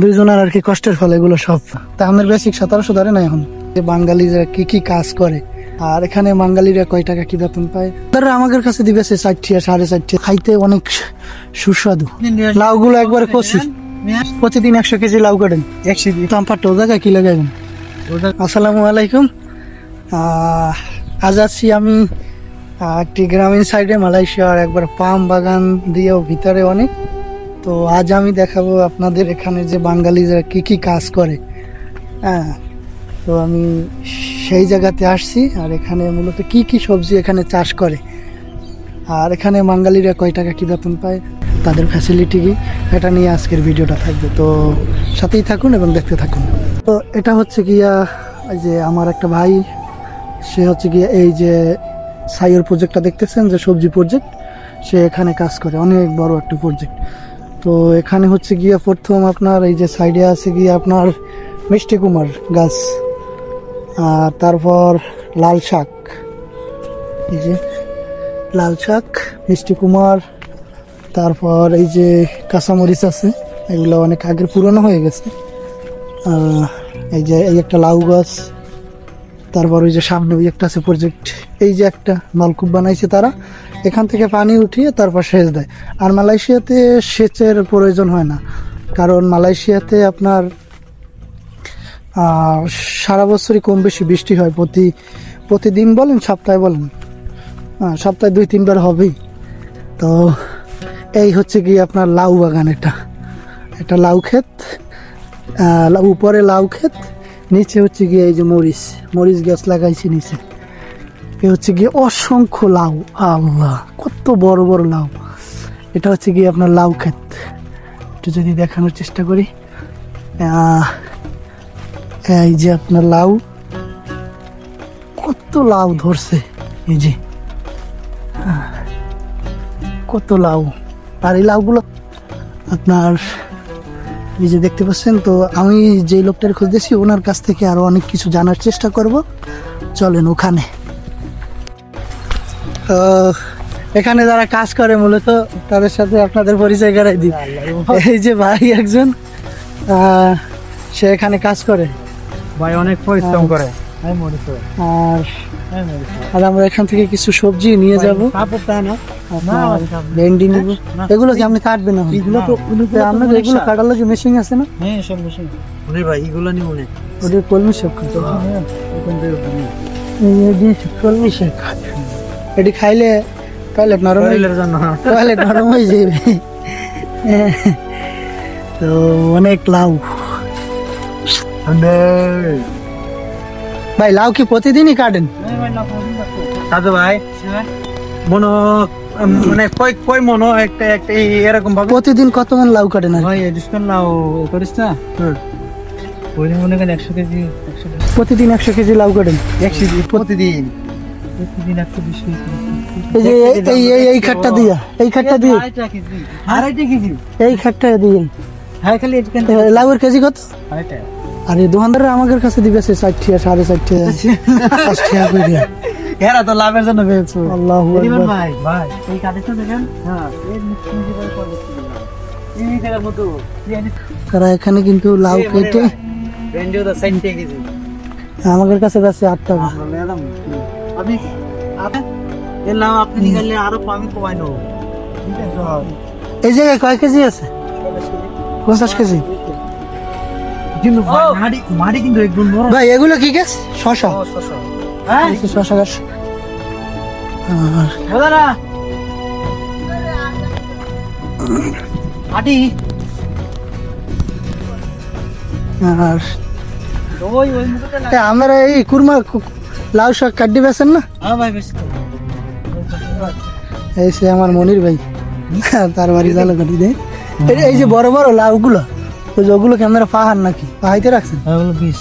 দুইজনের আর কি কষ্টের ফল এগুলো সব। তা আমাদের বেসিক 1700 ধরে না এখন। বাঙালিরা কি কি কাজ করে আর এখানে বাঙালিরা কয় টাকা কি বেতন পায়, ধরো আমাদের কাছে দিবেছে 60 60.5, খাইতে অনেক সুস্বাদু। লাউ গুলো একবারে কষি, প্রতিদিন 100 কেজি লাউ কাটেন। 100 তাম্পারটা ও জায়গায় কি লাগাইবেন। আসসালামু আলাইকুম। আজ আছি আমি একটি গ্রামীণ সাইডে, মালয়েশিয়ার একবার পাম বাগান দিয়েও ভিতরে অনেক। তো আজ আমি দেখাবো আপনাদের এখানে যে বাঙালিরা কি কি কাজ করে। হ্যাঁ, তো আমি সেই জায়গাতে আসছি আর এখানে মূলত কি কি সবজি এখানে চাষ করে আর এখানে বাঙালিরা কয় টাকা কি বেতন পায়, তাদের ফ্যাসিলিটি কি, এটা নিয়ে আজকের ভিডিওটা থাকবে। তো সাথেই থাকুন এবং দেখতে থাকুন। তো এটা হচ্ছে গিয়া এই যে আমার একটা ভাই, সে হচ্ছে গিয়া এই যে সাইয়ের প্রজেক্টটা দেখতেছেন যে সবজি প্রজেক্ট, সে এখানে কাজ করে, অনেক বড় একটা প্রজেক্ট। তো এখানে হচ্ছে গিয়া প্রথম আপনার এই যে সাইডে আছে গিয়ে আপনার মিষ্টি কুমার গাছ, আর তারপর লাল শাক, এই যে লাল শাক, মিষ্টি কুমার, তারপর এই যে কাঁচামরিচ আছে, এগুলো অনেক আগের পুরনো হয়ে গেছে। এই যে এই একটা লাউ গাছ, তারপর ওই যে সামনে ওই একটা আছে প্রজেক্ট, এই যে একটা নলকূপ বানাইছে তারা, এখান থেকে পানি উঠিয়ে তারপর সেচ দেয়। আর মালয়েশিয়াতে সেচের প্রয়োজন হয় না, কারণ মালয়েশিয়াতে আপনার সারা বছরই কম বেশি বৃষ্টি হয়। প্রতিদিন বলেন, সপ্তাহে বলেন, সপ্তাহে 2-3 বার হবেই। তো এই হচ্ছে কি আপনার লাউ বাগান, এটা লাউ ক্ষেত, উপরে লাউ ক্ষেত, নিচে হচ্ছে গিয়ে এই যে মরিচ গাছ লাগাইছি নিচে। এ হচ্ছে গিয়ে অসংখ্য লাউ, আল্লাহ কত বড় বড় লাউ। এটা হচ্ছে গিয়ে আপনার লাউ ক্ষেত, একটু যদি দেখানোর চেষ্টা করি। এই যে আপনার লাউ, কত লাউ ধরছে, এই যে কত লাউ। আর এই লাউগুলো আপনার এই যে দেখতে পাচ্ছেন। তো আমি যে লোকটার খুঁজতেছি ওনার কাছ থেকে আরো অনেক কিছু জানার চেষ্টা করব, চলেন ওখানে। এখানে যারা কাজ করে মূলত তাদের সাথে আপনাদের পরিচয় করাই দিই। এই যে ভাই একজন, সে এখানে কাজ করে, ভাই অনেক পরিশ্রম করে। আর আমরা এখান থেকে কিছু সবজি নিয়ে যাবো, ভেন্ডি নিব। এগুলো কি আপনি কাটবেন? আপনাদের এগুলো কাটার লাগে মেশিন আছে না? হ্যাঁ, সব মেশিন। ভাই এগুলো নিব না, ওদের কলমি শাক, কলমি শাক এটি খাইলে টয়লেট নরম হয়ে যাবে। তো অনেক লাউ। ভাই লাউ কি প্রতিদিনই কাটেন? দাদু ভাই মনো মানে কই মনো একটা এরকম ভাবে প্রতিদিন কত মন লাউ কাটেন? ভাই ডিসকাউন্ট লাউ করিস না? ওই মনে করেন 100 কেজি। প্রতিদিন 100 কেজি লাউ কাটেন? 100 কেজি প্রতিদিন 120 কেজি। এই খাটটা দিয়ে, এই খাটটা দিয়ে 2.5 কেজি, এই খাটটা দিয়ে। হ্যাঁ, খালি লাউয়ের কেজি কত? 2.5 টাকা। আরে দোকানদাররা আমাদের কাছে দিবেছে 60 60 এরা তো লাভের জন্য বেচছে। আল্লাহু আকবার। ভাই এই কাটিটা দেখেন, হ্যাঁ এই মিষ্টি ভাই করে এই জায়গার মতো তারা এখানে কিন্তু লাউ কেটে ভেন্ডিও দা 60 কেজি আমাদের কাছে আছে 8 টাকা। ম্যাডাম আপনি এই লাউ আপনি নিগালে আরো আমি কমাই নেব। এই জায়গায় কয় কেজি আছে? 50 কেজি। কিন্তু মাটি কিন্তু একদম বড় ভাই। এগুলো কি গাছ? শশা। হ্যাঁ, শশা গাছ। আর দাদা মাটি আর আমরা এই কুরমা লাউ শাক কাটি বেছেন না? হ্যাঁ ভাই, বেশ। এই সে আমার মনির ভাই, তার বাড়ি জালো কাটি দেয়। এই যে বড় বড় লাউ গুলো, ওগুলো কি আপনারা পাহাড় নাকি পাহাইতে রাখছেন? বিষ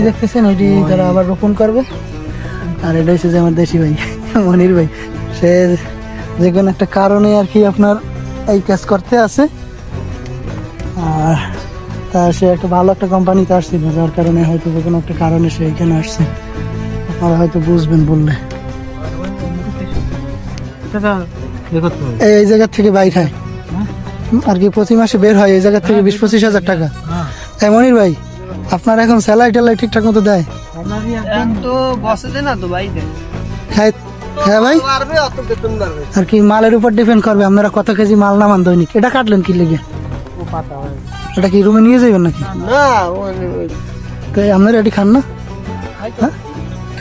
দেখতেছেন, ওইটি তারা আবার রোপণ করবে। আর এটা হচ্ছে যে আমার দেশি ভাই মনির ভাই, সে যে কোনো একটা কারণে আর কি আপনার এই কাজ করতে আছে। আর তা সে একটা ভালো একটা কোম্পানিতে আসছিল, যার কারণে হয়তো যে কোনো একটা কারণে সে এখানে আসছে। আপনারা হয়তো বুঝবেন বললে। টাকা দেখো তো। এই জায়গা থেকে বাইর হয় আর কি, প্রতি মাসে বের হয় এই জায়গা থেকে 20-25 হাজার টাকা। হ্যাঁ মনির ভাই, আপনার এখন স্যালারি ট্যালারি ঠিকঠাক মতো দেয়? আপনারই একদম তো বসে দে না তো ভাই দে হ্যাঁ হ্যাঁ ভাই, পারবে অত বেতন পারবে আর কি মালের উপর ডিপেন্ড করবে আপনারা কত কেজি মাল নামান দৈনিক। এটা কাটলেন কি লেগে? ও পাতা হয় এটা কি রুমে নিয়ে যাবেন নাকি? না তো আপনারা এটি খান না?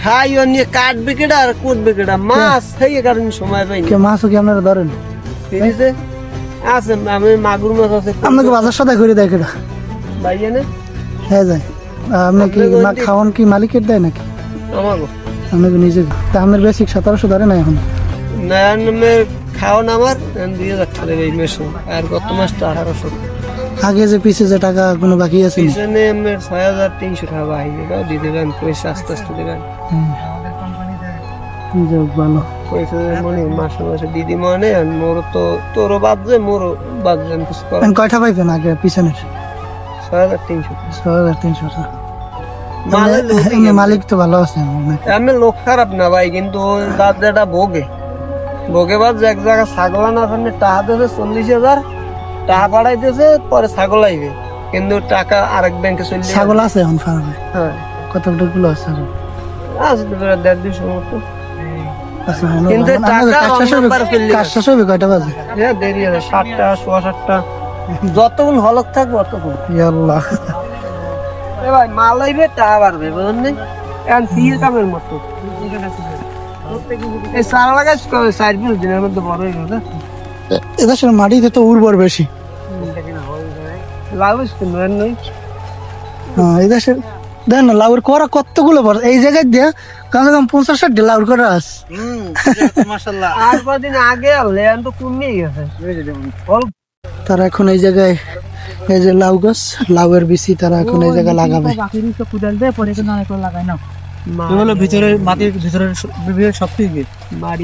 খাই ও নিয়ে কাটবে কেডা আর কুটবে কেডা মাছ খাইয়ে কারণ সময় পাই কে মাছও কি আপনারা ধরেন? ফিরিতে আছে আমি মাগুর মাছ আছে আপনাকে বাজার সদাই করে দেয় কেটা? ভাইয়া না হ্যাঁ যায়। আপনি কি খাওয়ান কি মালিকের দেয় নাকি আমাগো আপনাকে নিজে? তা আপনার বেসিক 1700 ধরে না এখন? নয়ন নামের খাওয়ান আমার 2000 টাকা এই মেশো আর গত মাস তো 1800 আগে যে পিছে যে টাকা কোনো বাকি আছে নি? পিছনে আমার 6300 টাকা বাইরে দাও দিয়ে দেবেন পয়সা আস্তে আস্তে দেবেন যাক ভালো। পয়সা মনে মাসে মাসে দিদি মনে আর মোর তো তোরও বাদবে মোরও বাদবে আমি কিছু করার এখন কয়টা পাইবেন আগে পিছনের? 6300 6300 টাকা। মালের লোক এমনি মালিক তো ভালো আছে নাকি? আমি লোক খারাপ না ভাই কিন্তু দাদাটা ভোগে বাদ এক জায়গা ছাগল আনা ওখানে টাকা দিয়েছে 40,000 টাকা পাঠাইতেছে পরে ছাগল আইবে কিন্তু টাকা আরেক ব্যাংকে চলে যাবে। ছাগল আছে এখন ফার্মে? হ্যাঁ কতটা গুলো আছে এখন? আছে তো প্রায় 1.5 মতো আচ্ছা, হলো। কিন্তু আমাদের টাকা কাজ শেষ হবে- অন্যবার চলে কাজ শেষ হবে কয়টা বাজে? হ্যাঁ দেরি আছে 7টা 7:30 যতক্ষণ হলক থাকবো ততক্ষণ ইয়া আল্লাহ। এ ভাই মাল আইবে টাকা বাড়বে বুঝলেন এখন সিল কামের মতো এই সারা লাগাস 4-5 দিনের মধ্যে বড় হয়ে গেল এদেশের মাটিতে তো উর্বর বেশি। লাগাস তো নয় এদেশের দেন না লাউর করা কতগুলো বড় এই জায়গায় দিয়ে কমসে কম 50-60 লাউর করা আছে। মাশাআল্লাহ আর কদিন আগে হলে এখন তো কমে গেছে তারা এখন এই জায়গায় এই যে লাউ গাছ, লাউয়ের বিচি তারা এখন এই জায়গায় লাগাবে। বাকির তো কুদাল দে পরে তো না করে লাগাই না হলো ভিতরে মাটির ভিতরে সব থেকে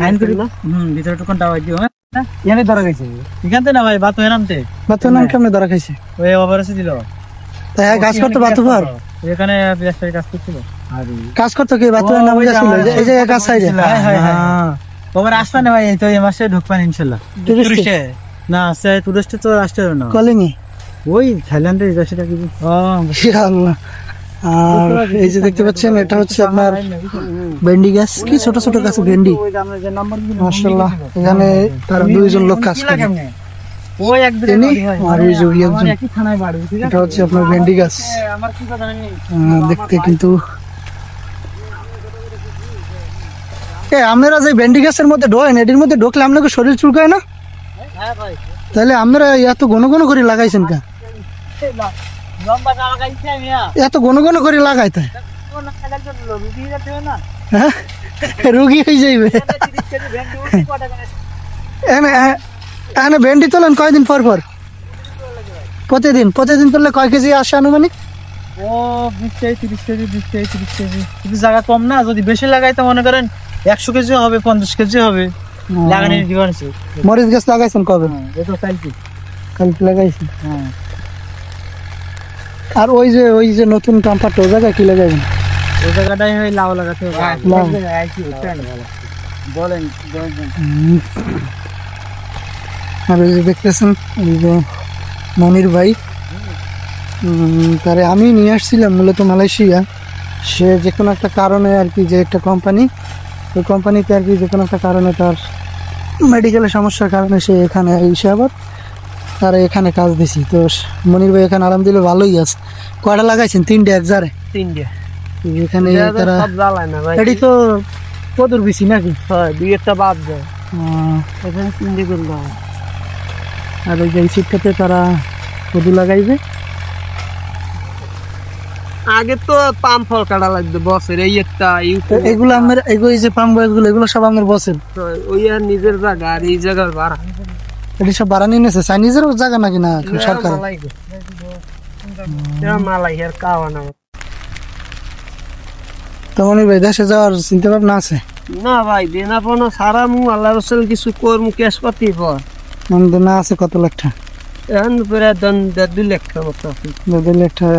আইন করে না ভিতরে টুকুন দাওয়াই দিও হ্যাঁ এখানে ধরা গেছে এখানতে না ভাই বাত এনামতে বাতো নাম কেমনে ধরা খাইছে? ওই ওভারসে দিল তাই কাজ করতে বাতো পার এখানে প্লাস্টারে কাজ করছিল আর কাজ করতে কি বাতো নাম গেছিল এই জায়গায় কাজ চাইছে? হ্যাঁ হ্যাঁ হ্যাঁ ওভার আসবে না ভাই এই তো এই মাসে ঢুকবেন ইনশাআল্লাহ টুরিস্টে না সে টুরিস্টে তো আসতে হবে না কলিনি ওই থাইল্যান্ডের সেটা কি আল্লাহ। আর এই যে দেখতে পাচ্ছেন এটা হচ্ছে আপনার ভেন্ডি গাছ, কি ছোট ছোট গাছ ভেন্ডি মাশাআল্লাহ। এখানে তার 2 জন লোক কাজ করে, ওই একদিন তিনি আর ওই যে ওই একজন। একই থানায় বাড়ি ঠিক আছে এটা হচ্ছে আপনার ভেন্ডি গাছ। আমার কি কথা জানি দেখতে কিন্তু আপনারা যে ভেন্ডি গাছের মধ্যে ঢোকেন এটির মধ্যে ঢোকলে আপনাকে শরীর চুলকায় না? হ্যাঁ ভাই তাহলে আপনারা এত ঘন ঘন করে লাগাইছেন কা? লম্বা জামা গাইছে আমি এত ঘন ঘন করে লাগাই তাই কোন খাবার জন্য রুগী যাচ্ছে না হ্যাঁ রুগী হয়ে যাইবে। 30 কেজি ভেন্ডি উঠি কটা করে এখানে ভেন্ডি তোলেন কয়দিন পর পর? প্রতিদিন তুললে কয় কেজি আসে আনুমানিক? ও 20 কেজি 30 কেজি 20 কেজি 30 কেজি যদি জায়গা কম না যদি বেশি লাগাই তো মনে করেন 100 কেজি হবে 50 কেজি হবে লাগানোর ডিফারেন্স। মরিচ গাছ লাগাইছেন কবে? এটা কালকে কালকে লাগাইছি। হ্যাঁ আর ওই যে নতুন টাম্পারটা ওই জায়গায় কি লাগাইবেন? ওই জায়গাটাই হয় লাউ লাগাতে হবে লাউ। বলেন আর ওই যে দেখতেছেন এই যে মনির ভাই, তারে আমি নিয়ে আসছিলাম মূলত মালয়েশিয়া। সে যে কোনো একটা কারণে আর কি, যে একটা কোম্পানি, ওই কোম্পানিতে আর কি যে কোনো একটা কারণে তার মেডিকেলের সমস্যার কারণে সে এখানে এসে আবার তারা এখানে কাজ দিছি। তো মনির ভাই এখানে আরাম দিলে ভালোই আছে। কয়টা লাগাইছেন? 3টে এক জারে 3টে এখানে তারা সব জ্বালায় না ভাই এটি তো কদুর বিচি নাকি? হয় দুই একটা বাদ যায় আহ, এখানে 3টে করে দাও আর ওই যে এই শীতটাতে তারা কদু লাগাইবে। আগে তো পাম ফল কাটা লাগবে বছর এই একটা তো এগুলো আমার এগুলো যে পাম গাছগুলো এগুলো সব আমার বসের, ওই আর নিজের জায়গা আর এই জায়গার ভাড়া এটি সব ভাড়া নিয়ে নিয়েছে। চাইনিজের জায়গা নাকি না সরকার? মালাই আর কাওয়া না তো মনির ভাই দেশে যাওয়ার চিন্তা ভাবনা আছে? না ভাই দেনা পানো সারা মু আল্লাহ রসুল কিছু করমু ক্যাশ পাতি পর আমাদের না আছে কত লাখ টাকা? এখন প্রায় 2 লাখ মতো আছে 2 লাখ টাকা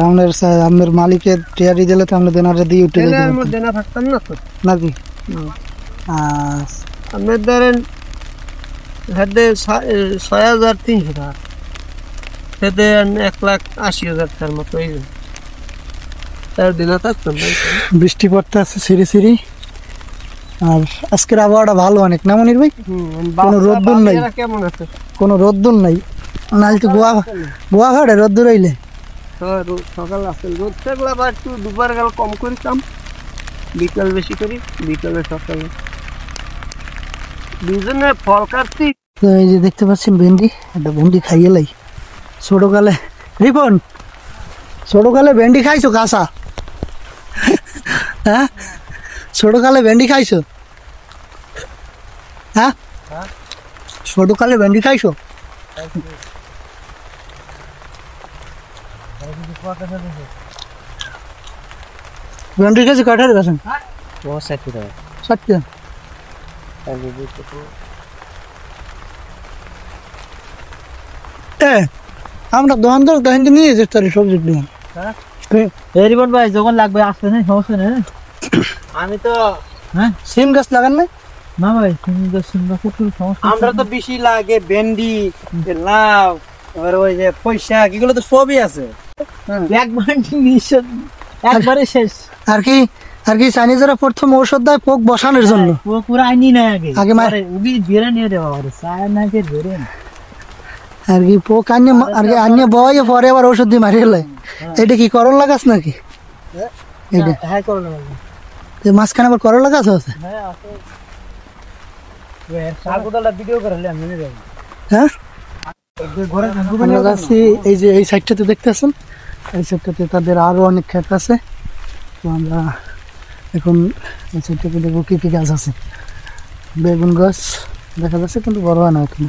আপনার মালিকের টিয়ারি দিলে তো আমরা দেনাটা দিয়ে উঠে যেতে দেনা থাকতাম না তো নাকি? আপনার ধরেন হাতে 6,300 টাকা, সেতে 1,80,000 টাকার মতো এই তার দিনে থাকতাম ভাই। বৃষ্টি পড়তে আছে সিঁড়ি সিঁড়ি, আর আজকের আবহাওয়াটা ভালো অনেক না মনির ভাই? কোনো রোদ্দুর নাই, কেমন আছে? কোনো রোদ্দুর নাই, নাহলে তো গোয়া ঘাটে রোদ্দুর হইলে। সকাল আসে রোদ থাকলে আবার একটু দুপুর গেল কম করি কাম, বিকাল বেশি করি, বিকালে সকালে দুজনে ফল কাটছি। তো এই যে দেখতে পাচ্ছেন ভেন্ডি, একটা ভেন্ডি খাইয়ে লাই ছোটকালে। রিপন, ছোটকালে ভেন্ডি খাইছো কাঁচা? হ্যাঁ, ছোটকালে ভেন্ডি খাইছো? হ্যাঁ, ছোটকালে ভেন্ডি খাইছো? ভেন্ডি খাইছো কাঠার গেছেন? 60 টাকা। আমরা দোকান তো নিয়ে যেতে পারি সবজির দোকান। রিপন ভাই যখন লাগবে আসতে নেই, সমস্যা নেই। আমি তো হ্যাঁ, সিম গাছ লাগান নাই? না ভাই সিমলা খুব সমস্যা। আমরা তো বেশি লাগে ভেন্ডি, লাউ, আর ওই যে পয়সা, এগুলো তো সবই আছে। একবারে শেষ। আর কি চাইনিজরা প্রথম ঔষধ দেয় পোক বসানোর জন্য। পুরো আইনি না আগে আগে উবি বেরে নিয়ে দেওয়া হবে, চায় না কে বেরে আর কি পোক আনিয়ে বয় পরে আবার ঔষধ দিয়ে মারিয়ে লাই। এটা কি করলা গাছ নাকি? এইটা হ্যাঁ করলো মাঝখানে আবার করলা গাছ আছে। হ্যাঁ আছে। সাগুদালা ভিডিও করলে আমি নিয়ে যাবো। হ্যাঁ, ঘরে আমরা যাচ্ছি এই যে এই সাইডটাতে দেখতেছেন, এই সাইডটাতে তাদের আরো অনেক ক্ষেত আছে। তো আমরা এখন এই সাইডটাতে দেখবো কি কি গাছ আছে। বেগুন গাছ দেখা যাচ্ছে কিন্তু বড় হয় না এখন।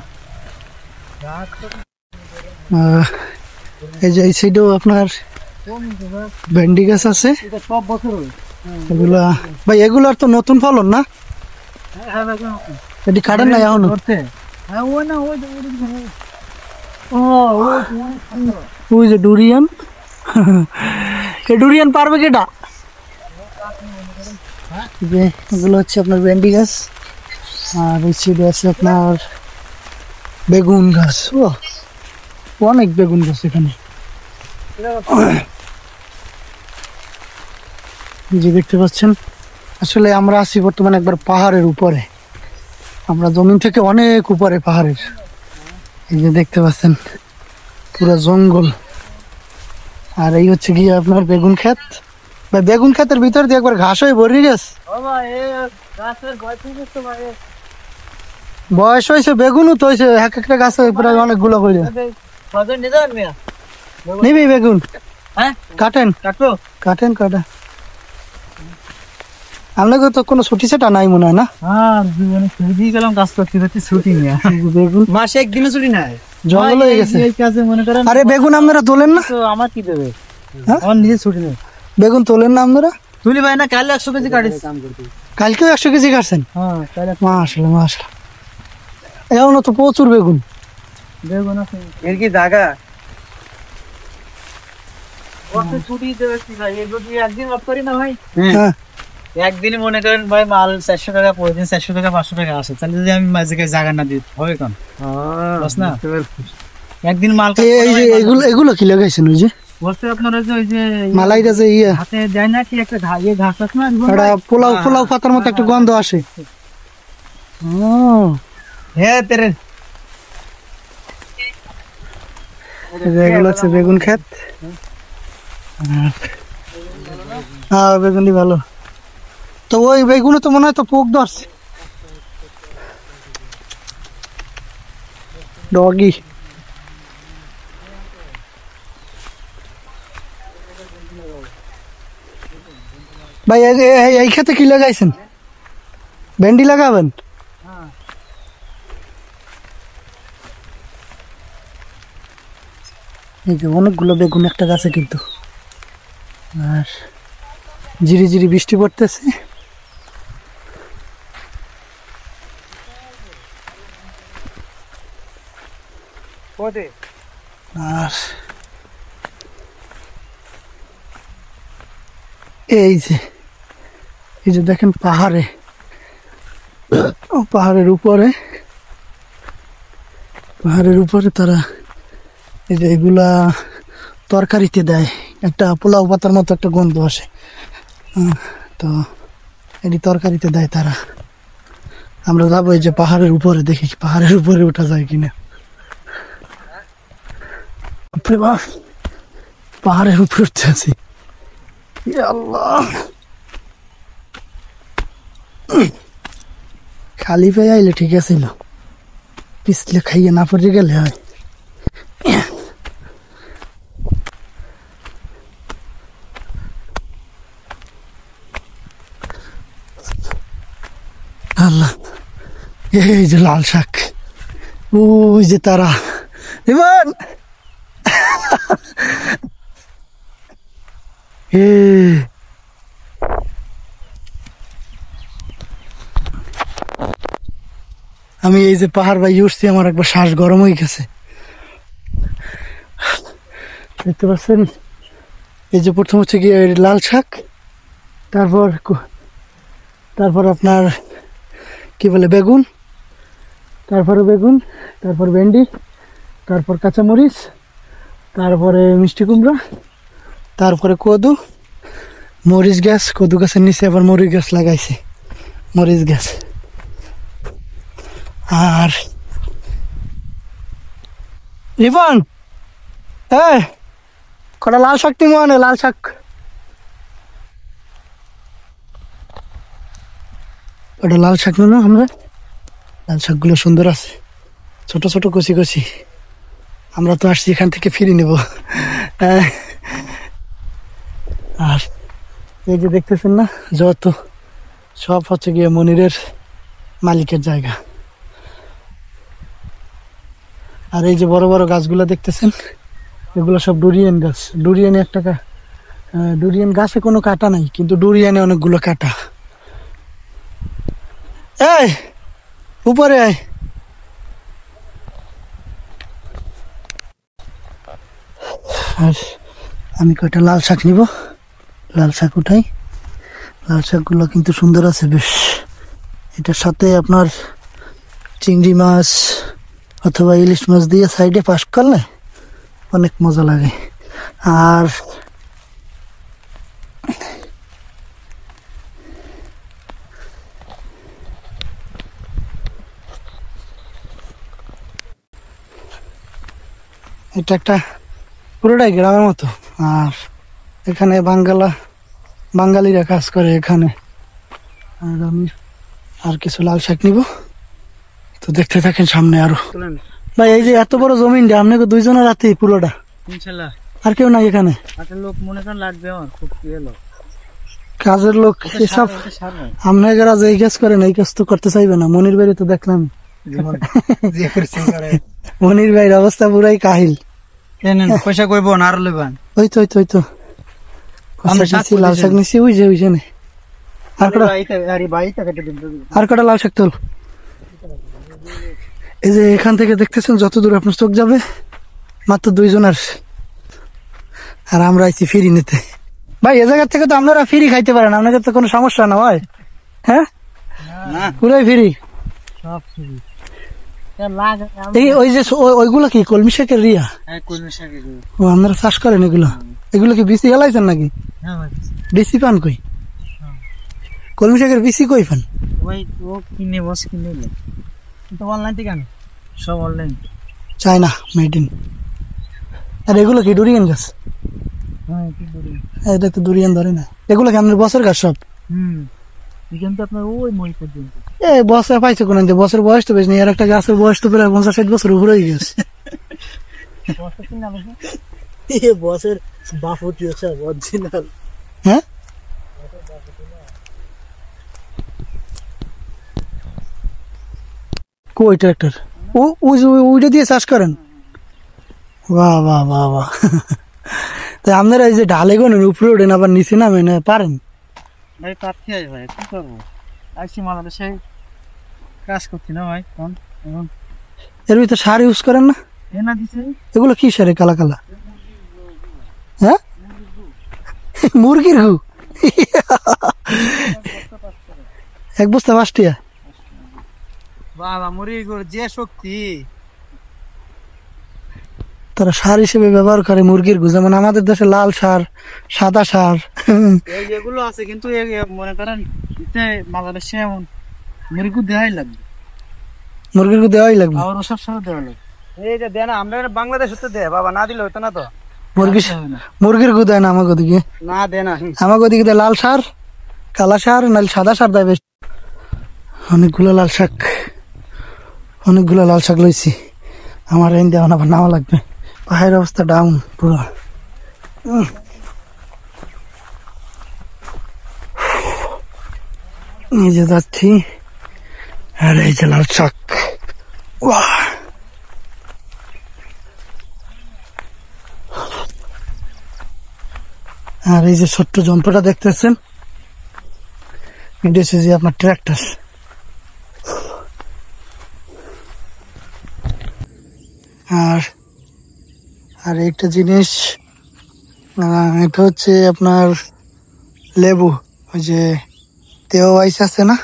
এই যে এই সাইডেও আপনার ভেন্ডি গাছ আছে। সব বছর এগুলা ভাই এগুলার তো নতুন ফলন না? এটি কাটেন নাই এখনো? ওই যে ডুরিয়ান, ডুরিয়ান পারবে কেটা? এগুলো হচ্ছে আপনার ভেন্ডি গাছ, আর এই সাইডে আছে আপনার বেগুন গাছ। ও অনেক বেগুন গাছ এখানে। যে দেখতে পাচ্ছেন, আসলে আমরা আছি বর্তমানে একবার পাহাড়ের উপরে, আমরা জমিন থেকে অনেক উপরে পাহাড়ের। এই যে দেখতে পাচ্ছেন পুরো জঙ্গল, আর এই হচ্ছে গিয়ে আপনার বেগুন ক্ষেত। ভাই বেগুন ক্ষেতের ভিতর দিয়ে একবার ঘাস হয়ে ভরে গেছে। বয়স হয়েছে, বেগুনও তো হয়েছে, এক একটা গাছে প্রায় অনেকগুলো করে নিবি বেগুন। হ্যাঁ কাটেন কাটবো, কাটেন কাটা। আপনাকে তো কোনো ছুটি সেটা নাই মনে হয় না? হ্যাঁ জীবনে ছুটি গেলাম, কাজ করতে করতে ছুটি নিয়ে বেগুন মাসে একদিনও ছুটি নাই, জঙ্গল হয়ে গেছে। এই কাজে মনে করেন। আরে বেগুন আপনারা তোলেন না? তো আমার কি দেবে, হ্যাঁ? আমার নিজে ছুটি নেই। বেগুন তোলেন না আপনারা? তুলি ভাই না, কাল 100 কেজি কাটিস। কালকেও 100 কেজি কাটছেন? হ্যাঁ কাল মাশাআল্লাহ মাশাআল্লাহ, এখনো তো প্রচুর বেগুন। বেগুন আছে এর কি জায়গা? ছুটি দেবে ভাই, এগুলো একদিন অফ করি না ভাই। হ্যাঁ, একদিনই মনে করেন ভাই মাল 400 টাকা, প্রতিদিন 400 টাকা 500 টাকা আসে, তাহলে যদি আমি মাঝে জায়গা না দিই হবে কেন? বস না একদিন মাল এই যে এগুলো কি লাগাইছেন? ওই যে বলতে আপনার ওই যে মালাইটা যে ইয়ে হাতে যায় না কি একটা ঘাস আছে না, একটা পোলাও পাতার মতো একটা গন্ধ আসে। ও হ্যাঁ তেরে এগুলো হচ্ছে বেগুন ক্ষেত। হ্যাঁ বেগুনই ভালো। তো ওই বেগুনে তো মনে হয় তো পোক ধরছে। ডগি ভাই এই খেতে কি লাগাইছেন? ভেন্ডি লাগাবেন? এই যে অনেকগুলো বেগুন একটা গাছে কিন্তু, আর ঝিরি ঝিরি বৃষ্টি পড়তেছে। আর এই যে দেখেন পাহাড়ের উপরে পাহাড়ের উপরে তারা এই যে এগুলা তরকারিতে দেয়, একটা পোলাও পাতার মতো একটা গন্ধ আসে, তো এটি তরকারিতে দেয় তারা। আমরা যাবো এই যে পাহাড়ের উপরে, দেখি পাহাড়ের উপরে ওঠা যায় কিনা। পাহাড়ের উপরে উঠতে আছি, আল্লাহ খালি পেয়ে আইলে ঠিক আছিল, পিছলে খাইয়ে না পড়ে গেলে হয়। আল্লাহ, এই যে লাল শাক, ওই যে তারা ইমান আমি এই যে পাহাড় বাই উঠছি, আমার একবার শ্বাস গরম হয়ে গেছে। দেখতে পাচ্ছেন, এই যে প্রথম হচ্ছে গিয়ে লাল শাক, তারপর আপনার কি বলে বেগুন, তারপরে বেগুন, তারপর ভেন্ডি, তারপর কাঁচামরিচ, তারপরে মিষ্টি কুমড়া, তারপরে কদু, মরিচ গাছ, কদু গাছের নিচে আবার মরিচ গাছ লাগাইছে, মরিচ গাছ। আর রিপন কটা লাল শাক তুমি আনে, লাল শাক, ওটা লাল শাক নেব আমরা। লাল শাকগুলো সুন্দর আছে, ছোট ছোট কচি কচি। আমরা তো আসছি এখান থেকে ফিরে নেব। আর এই যে দেখতেছেন না, যত সব হচ্ছে গিয়ে মনিরের মালিকের জায়গা। আর এই যে বড় বড় গাছগুলো দেখতেছেন, এগুলো সব ডুরিয়ান গাছ। ডুরিয়ানে ডুরিয়ান গাছে কোনো কাটা নাই, কিন্তু ডুরিয়ানে অনেকগুলো কাটা। এই উপরে আয়। আর আমি কয়টা লাল শাক নিব, লাল শাক উঠাই। লাল শাকগুলো কিন্তু সুন্দর আছে বেশ। এটার সাথে আপনার চিংড়ি মাছ অথবা ইলিশ মাছ দিয়ে সাইডে পাশ করলে অনেক মজা লাগে। আর এটা একটা পুরোটাই গ্রামের মতো। আর এখানে বাঙালিরা কাজ করে এখানে। আর আমি আর কিছু লাল শাক নিব, তো দেখতে থাকেন সামনে আরো। ভাই এই যে এত বড় জমিনটা আপনাকে দুইজনের রাতে পুরোটা, ইনশাআল্লাহ আর কেউ নাই এখানে? একটা লোক মনে করেন লাগবে, আমার খুব প্রিয় লোক, কাজের লোক এসব। আপনারা যে এই কাজ করেন এই কাজ তো করতে চাইবে না। মনির ভাই তো দেখলাম, মনির ভাইয়ের অবস্থা পুরাই কাহিল। পয়সা কইব না আর লইবান। ওই তো লাল শাক নিচ্ছি, ওই যে নে। আর কটা লাল শাক তোল। এই যে এখান থেকে দেখতেছেন যত দূর আপনার চোখ যাবে, মাত্র দুইজনের। আর আমরা আইছি ফিরি নিতে। ভাই এ জায়গা থেকে তো আপনারা ফিরি খাইতে পারেন, আপনাদের তো কোনো সমস্যা না ভাই? হ্যাঁ, পুরাই ফিরি। এই ওই যে ওইগুলো কি কলমি শাকের রিয়া? ও আপনারা চাষ করেন এগুলো? এগুলো কি বিচি হেলাইছেন নাকি? বিচি পান কই? কলমি শাকের বিচি কই পান? অনলাইন থেকে আনে, সব অনলাইন, চায়না মেড ইন। আর এগুলো কি ডুরিয়ান গাছ? এটা তো ডুরিয়ান ধরে না। এগুলো কি আপনার বছর গাছ সব? আপনার ওই মই পর্যন্ত বছর পাইছে কোন? বছর বয়স তো বেশ নেই। আর একটা গাছের বয়স তো প্রায় 50-60 বছর উপরে হয়ে গেছে। বছর বাফুটি অরিজিনাল। হ্যাঁ, কই ট্রাক্টর? ওইটা দিয়ে চাষ করেন? বাহ বাহ বাহ বাহ। তাই আপনারা এই যে ঢালে গনের উপরে ওঠেন, আবার নিচে নামেন, পারেন? ভাই পাচ্ছি ভাই, কি করবো, আসছি বাংলাদেশে কাজ করছি না ভাই। এর ভিতরে সার ইউজ করেন না? এগুলো কি সারে কালা কালা? হ্যাঁ, মুরগির গু। এক বস্তা 5 টাকা। বাবা মুরগির যে শক্তি, তারা সার হিসেবে ব্যবহার করে মুরগির গু, যেমন আমাদের দেশে লাল সার, সাদা সার। এই যেগুলো আছে কিন্তু মনে করেন বাংলাদেশে এমন মুরগি দেওয়াই লাগবে, মুরগির গু দেওয়াই লাগবে। আর ওসব সার দেওয়া লাগবে। এই যে দেয় না, আমরা বাংলাদেশে তো দেয় বাবা, না দিলে হতো না তো। মুরগির গু দেয় না আমাকে ওদিকে, না দেয় না, আমাকে ওদিকে দেয় লাল সার, কালা সার, নাহলে সাদা সার দেয় বেশি। অনেকগুলো লাল শাক, অনেকগুলো লাল শাক লইছি। আমার এই দেওয়া আবার নাও লাগবে। পাহাড়ের অবস্থা ডাউন পুরো। এই যে যাচ্ছি, আর এই যে লাল শাক। ওয়াহ, আর এই যে ছোট্ট যন্ত্রটা দেখতেছেন, এটা হচ্ছে যে আপনার ট্রাক্টর। আর আর একটা জিনিস, এটা হচ্ছে আপনার লেবু। ওই যে তেও আইস আছে না,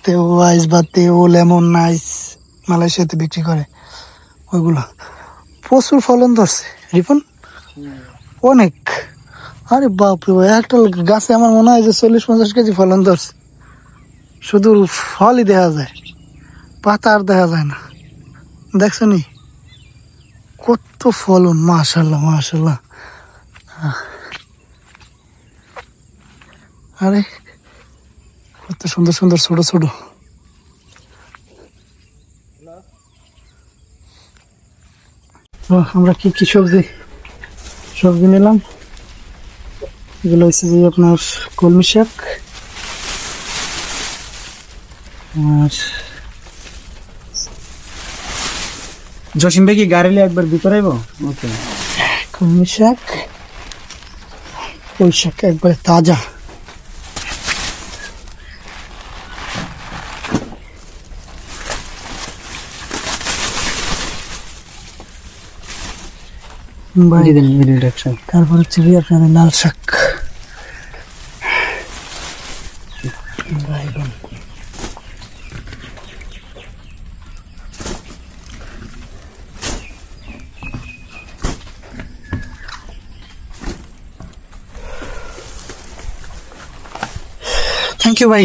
তেও আইস বা তেও লেমন আইস মালয়েশিয়াতে বিক্রি করে, ওইগুলো প্রচুর ফলন ধরছে রিপন, অনেক। আরে বাপরে ভাই, একটা গাছে আমার মনে হয় যে 40-50 কেজি ফলন ধরছে। শুধু ফলই দেখা যায়, পাতা আর দেখা যায় না। দেখছো নি কত ফলন, মাশাআল্লাহ মাশাআল্লাহ। আরে কত সুন্দর সুন্দর ছোট ছোট। তো আমরা কি কি সবজি নিলাম, এগুলো হচ্ছে যে আপনার কলমি শাক, আর জসিম ভাই কি গাড়ি একবার ভিতরে আইবো? ওকে, কলমি শাক, ওই শাক একবারে তাজা। তারপর হচ্ছে কি আপনাদের লাল শাক, থ্যাংক ইউ ভাই।